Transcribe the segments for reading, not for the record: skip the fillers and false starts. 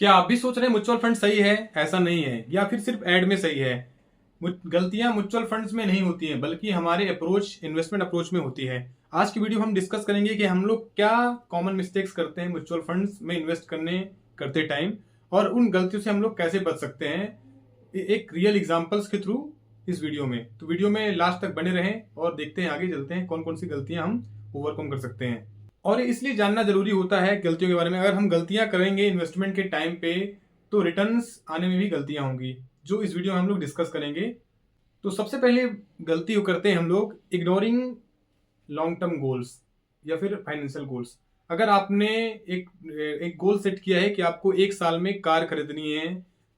क्या आप भी सोच रहे हैं म्यूचुअल फंड सही है? ऐसा नहीं है, या फिर सिर्फ एड में सही है। गलतियां म्यूचुअल फंड्स में नहीं होती हैं, बल्कि हमारे अप्रोच, इन्वेस्टमेंट अप्रोच में होती है। आज की वीडियो हम डिस्कस करेंगे कि हम लोग क्या कॉमन मिस्टेक्स करते हैं म्यूचुअल फंड्स में इन्वेस्ट करते टाइम, और उन गलतियों से हम लोग कैसे बच सकते हैं एक रियल एग्जांपल्स के थ्रू इस वीडियो में। तो वीडियो में लास्ट तक बने रहें और देखते हैं, आगे चलते हैं कौन कौन सी गलतियां हम ओवरकम कर सकते हैं। और इसलिए जानना जरूरी होता है गलतियों के बारे में। अगर हम गलतियां करेंगे इन्वेस्टमेंट के टाइम पे, तो रिटर्न्स आने में भी गलतियां होंगी, जो इस वीडियो में हम लोग डिस्कस करेंगे। तो सबसे पहले गलती करते हैं हम लोग इग्नोरिंग लॉन्ग टर्म गोल्स या फिर फाइनेंशियल गोल्स। अगर आपने एक एक गोल सेट किया है कि आपको एक साल में कार खरीदनी है,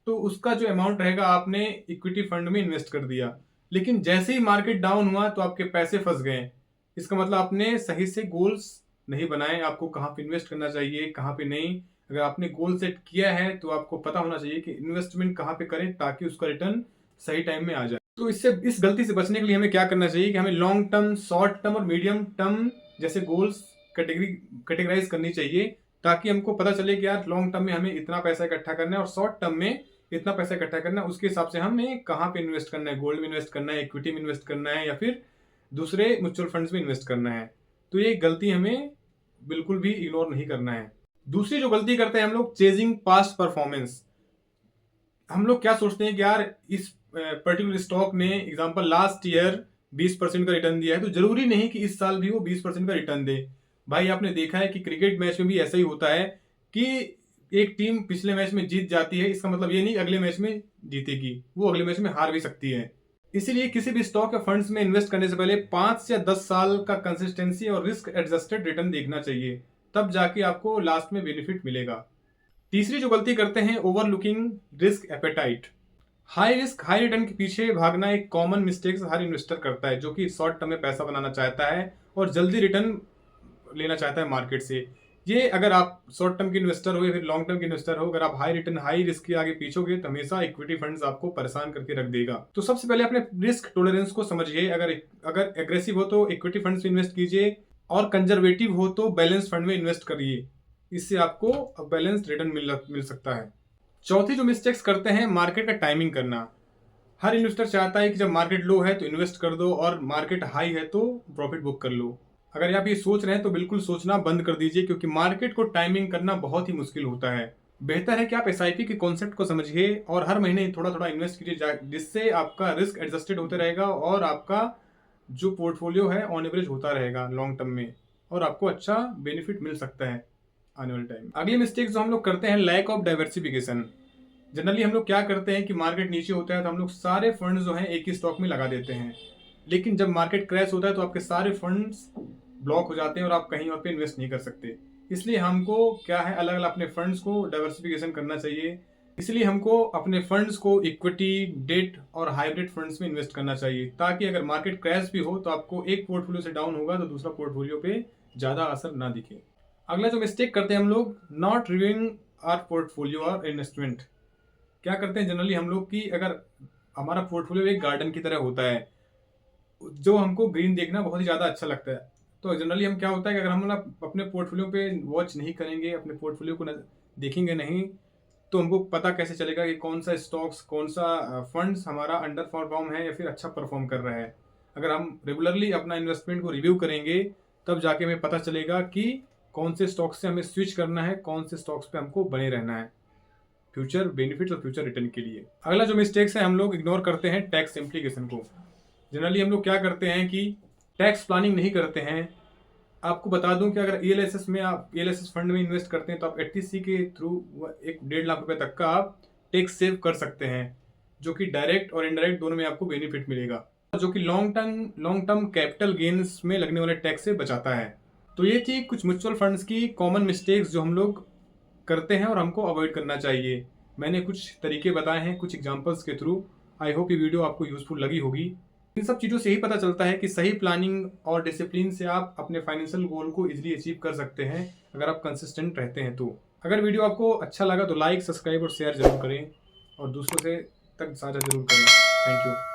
तो उसका जो अमाउंट रहेगा आपने इक्विटी फंड में इन्वेस्ट कर दिया, लेकिन जैसे ही मार्केट डाउन हुआ तो आपके पैसे फंस गए। इसका मतलब आपने सही से गोल्स नहीं बनाए, आपको कहाँ पे इन्वेस्ट करना चाहिए, कहाँ पे नहीं। अगर आपने गोल सेट किया है तो आपको पता होना चाहिए कि इन्वेस्टमेंट कहाँ पे करें ताकि उसका रिटर्न सही टाइम में आ जाए। तो इस गलती से बचने के लिए हमें क्या करना चाहिए कि हमें लॉन्ग टर्म, शॉर्ट टर्म और मीडियम टर्म जैसे गोल्स कैटेगराइज करनी चाहिए, ताकि हमको पता चले कि यार लॉन्ग टर्म में हमें इतना पैसा इकट्ठा करना है और शॉर्ट टर्म में इतना पैसा इकट्ठा करना है। उसके हिसाब से हमें कहाँ पे इन्वेस्ट करना है, गोल्ड में इन्वेस्ट करना है, इक्विटी में इन्वेस्ट करना है, या फिर दूसरे म्यूचुअल फंड्स में इन्वेस्ट करना है। तो ये गलती हमें बिल्कुल भी इग्नोर नहीं करना है। दूसरी जो गलती करते हैं हम लोग, चेजिंग पास्ट परफॉर्मेंस। हम लोग क्या सोचते हैं कि यार इस पर्टिकुलर स्टॉक ने एग्जांपल लास्ट ईयर 20% का रिटर्न दिया है, तो जरूरी नहीं कि इस साल भी वो 20% का रिटर्न दे। भाई आपने देखा है कि क्रिकेट मैच में भी ऐसा ही होता है कि एक टीम पिछले मैच में जीत जाती है, इसका मतलब ये नहीं अगले मैच में जीतेगी, वो अगले मैच में हार भी सकती है। इसीलिए किसी भी स्टॉक या फंड्स में इन्वेस्ट करने से पहले 5 या 10 साल का कंसिस्टेंसी और रिस्क एडजस्टेड रिटर्न देखना चाहिए, तब जाके आपको लास्ट में बेनिफिट मिलेगा। तीसरी जो गलती करते हैं, overlooking risk appetite. High risk high return के पीछे भागना एक कॉमन मिस्टेक हर इन्वेस्टर करता है, जो कि शॉर्ट टर्म में पैसा बनाना चाहता है और जल्दी रिटर्न लेना चाहता है मार्केट से। ये अगर आप शॉर्ट टर्म के इन्वेस्टर हो या फिर लॉन्ग टर्म के इन्वेस्टर हो, अगर आप हाई रिटर्न हाई रिस्क के आगे पीछोगे तो हमेशा इक्विटी फंड्स आपको परेशान करके रख देगा। तो सबसे पहले अपने रिस्क टॉलरेंस को समझिए। अगर एग्रेसिव हो तो इक्विटी फंड्स में इन्वेस्ट कीजिए, और कंजर्वेटिव हो तो बैलेंस फंड में इन्वेस्ट करिए। इससे आपको बैलेंस रिटर्न मिल सकता है। चौथी जो मिस्टेक्स करते हैं, मार्केट का टाइमिंग करना। हर इन्वेस्टर चाहता है कि जब मार्केट लो है तो इन्वेस्ट कर दो और मार्केट हाई है तो प्रॉफिट बुक कर लो। अगर आप ये सोच रहे हैं तो बिल्कुल सोचना बंद कर दीजिए, क्योंकि मार्केट को टाइमिंग करना बहुत ही मुश्किल होता है। बेहतर है कि आप एसआईपी के कॉन्सेप्ट को समझिए और हर महीने थोड़ा थोड़ा इन्वेस्ट कीजिए, जिससे आपका रिस्क एडजस्टेड होते रहेगा और आपका जो पोर्टफोलियो है ऑन एवरेज होता रहेगा लॉन्ग टर्म में, और आपको अच्छा बेनिफिट मिल सकता है आने वाले टाइम। अगली मिस्टेक जो हम लोग करते हैं, लैक ऑफ डाइवर्सिफिकेशन। जनरली हम लोग क्या करते हैं कि मार्केट नीचे होता है तो हम लोग सारे फंड्स जो हैं एक ही स्टॉक में लगा देते हैं, लेकिन जब मार्केट क्रैश होता है तो आपके सारे फंड्स ब्लॉक हो जाते हैं और आप कहीं और पे इन्वेस्ट नहीं कर सकते। इसलिए हमको क्या है, अलग अलग अपने फंड्स को डाइवर्सिफिकेशन करना चाहिए। इसलिए हमको अपने फंड्स को इक्विटी, डेट और हाइब्रिड फंड्स में इन्वेस्ट करना चाहिए, ताकि अगर मार्केट क्रैश भी हो तो आपको एक पोर्टफोलियो से डाउन होगा तो दूसरा पोर्टफोलियो पे ज़्यादा असर ना दिखे। अगला जो मिस्टेक करते हैं हम लोग, नॉट रिव्यूइंग आवर पोर्टफोलियो और इन्वेस्टमेंट। क्या करते हैं जनरली हम लोग कि अगर हमारा पोर्टफोलियो एक गार्डन की तरह होता है, जो हमको ग्रीन देखना बहुत ही ज़्यादा अच्छा लगता है, तो जनरली हम क्या होता है कि अगर हम ना अपने पोर्टफोलियो पे वॉच नहीं करेंगे, अपने पोर्टफोलियो को देखेंगे नहीं, तो हमको पता कैसे चलेगा कि कौन सा स्टॉक्स, कौन सा फंड्स हमारा अंडर परफॉर्म है या फिर अच्छा परफॉर्म कर रहा है। अगर हम रेगुलरली अपना इन्वेस्टमेंट को रिव्यू करेंगे, तब जाके हमें पता चलेगा कि कौन से स्टॉक्स से हमें स्विच करना है, कौन से स्टॉक्स पे हमको बने रहना है फ्यूचर बेनिफिट और फ्यूचर रिटर्न के लिए। अगला जो मिस्टेक्स है, हम लोग इग्नोर करते हैं टैक्स इम्प्लीकेशन को। जनरली हम लोग क्या करते हैं कि टैक्स प्लानिंग नहीं करते हैं। आपको बता दूं कि अगर ईएलएसएस में, आप ईएलएसएस फंड में इन्वेस्ट करते हैं तो आप एचटीसी के थ्रू 1.5 लाख रुपए तक का आप टैक्स सेव कर सकते हैं, जो कि डायरेक्ट और इनडायरेक्ट दोनों में आपको बेनिफिट मिलेगा, जो कि लॉन्ग टर्म कैपिटल गेन्स में लगने वाले टैक्स से बचाता है। तो ये थी कुछ म्यूचुअल फंड्स की कॉमन मिस्टेक्स जो हम लोग करते हैं और हमको अवॉइड करना चाहिए। मैंने कुछ तरीके बताए हैं कुछ एग्जांपल्स के थ्रू। आई होप ये वीडियो आपको यूजफुल लगी होगी। इन सब चीज़ों से ही पता चलता है कि सही प्लानिंग और डिसिप्लिन से आप अपने फाइनेंशियल गोल को इजीली अचीव कर सकते हैं, अगर आप कंसिस्टेंट रहते हैं तो। अगर वीडियो आपको अच्छा लगा तो लाइक, सब्सक्राइब और शेयर जरूर करें, और दूसरों से तक साझा जरूर करें। Thank you.